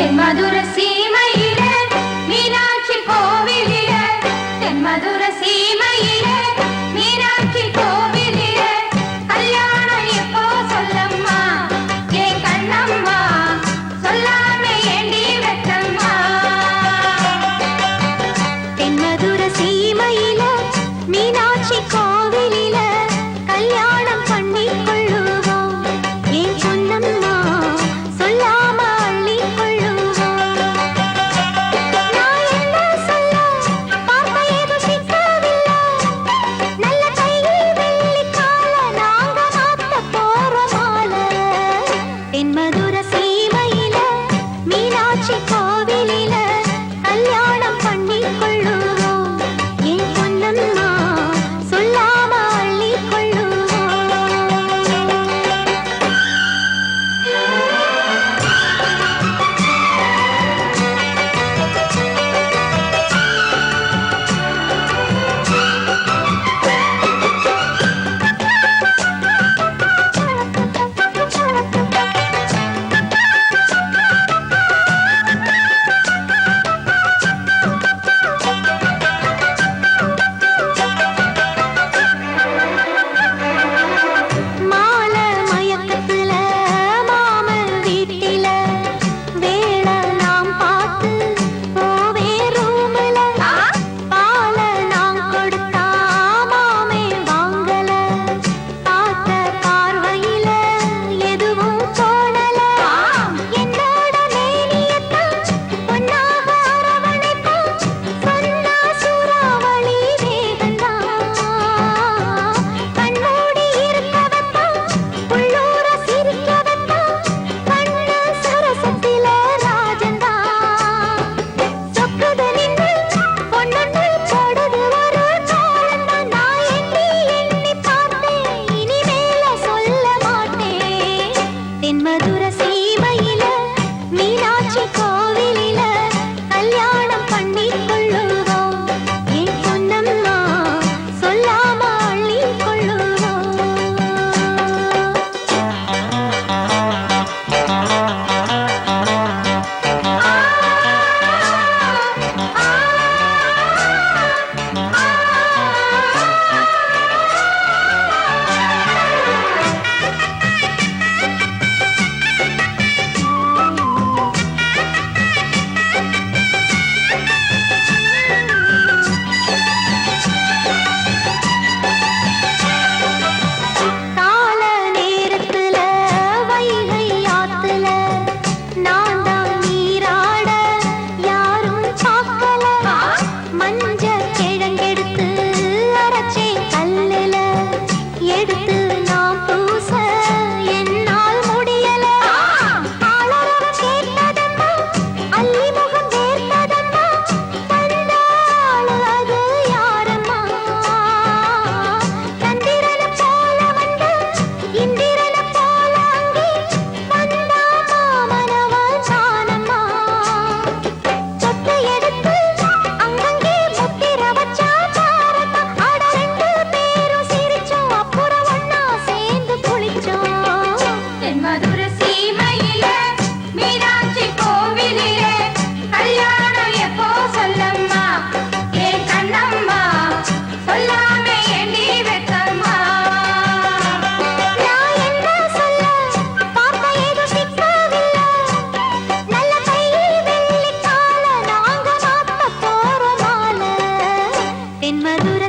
தென்மதுர சீமையில மீனாட்சி கோவிலில தென்மதுர சீமையில மீனாட்சி கோவிலில கல்யாணம் எப்போ சொல்லம்மா என் கண்ணம்மா சொல்லாம ஏண்டி வெட்டம்மா தென்மதுர சீமையில மீனாட்சி கோவிலில கல்யாணம் பண்ணி கொள்ளுவோம் என் பொன்னம்மா சொல்லாம அள்ளி கொள்ளுவோம் நான் என்ன சொல்ல பார்த்த ஏதோ சிக்கவில்லை நல்ல கையில் வெள்ளிக்கால நாங்க மாத்த போற மாலை தென்மதுர சீமையில மீனாட்சி கோவிலில கல்யாணம் பண்ணி கொள்ளுவோம் என் பொன்னம்மா சொல்லாம அள்ளி கொள்ளுவோம் மால மயக்கத்துல மாமன் வீட்டில வேளை நாம் பார்த்து போவே ரூம்ல பால நாம் கொடுத்தா மாமே வாங்கல பார்த்த பார்வையில எதுவும் தோணல என்னோட மேனியத்தான் பொன்னாக அரவணைப்போம் சொன்னா சூறாவளி வேகந்தான் கண்மூடி இருக்க வைப்பான் உள்ளூர சிரிக்க வைப்பான் கண்ணு சரசத்தில ராஜந்தான் சொக்குது நின்று பொன்னொன்று போடுது ஒரு தாளந்தான் நான் எண்ணி எண்ணி பார்த்தேன் இனிமேல சொல்ல மாட்டேன் தென்மதுர சீமையில மீனாட்சி கோவிலில கல்யாணம் பண்ணி கொள்ளுவோம் என் பொன்னம்மா சொல்லாம அள்ளி கொள்ளுவோம் கால நேரத்துல வைகை ஆத்துல நான் தான் நீராட யாரும் பார்க்கல மஞ்ச கிழங்கெடுத்து அரைச்சே கல்லுல எடுத்து நான் பூச என்னால் முடியல ஆளரவ கேட்டதம்மா அள்ளி முகம் வேர்த்ததம்மா வந்தாள் அது யாரம்மா சந்திரன போல வந்து இந்திரன போல அங்கே வந்தா மாமனவள் தானம்மா சொத்தை எடுத்து அங்கங்கே முத்திர வச்சா பாரதா அட ரெண்டு பேரும் சிரிச்சோம் அப்புறம் ஒண்ணா சேர்ந்து குளிச்சோம் தென்மதுர சீமையில மீனாட்சி கோவிலில கல்யாணம் எப்போ சொல்லம்மா என் கண்ணம்மா சொல்லாம ஏண்டி வெட்டம்மா நான் என்ன சொல்ல பார்த்த ஏதோ சிக்கவில்லை நல்ல கையில் வெள்ளிக்கால நாங்க மாத்த போற மாலை தென்மதுர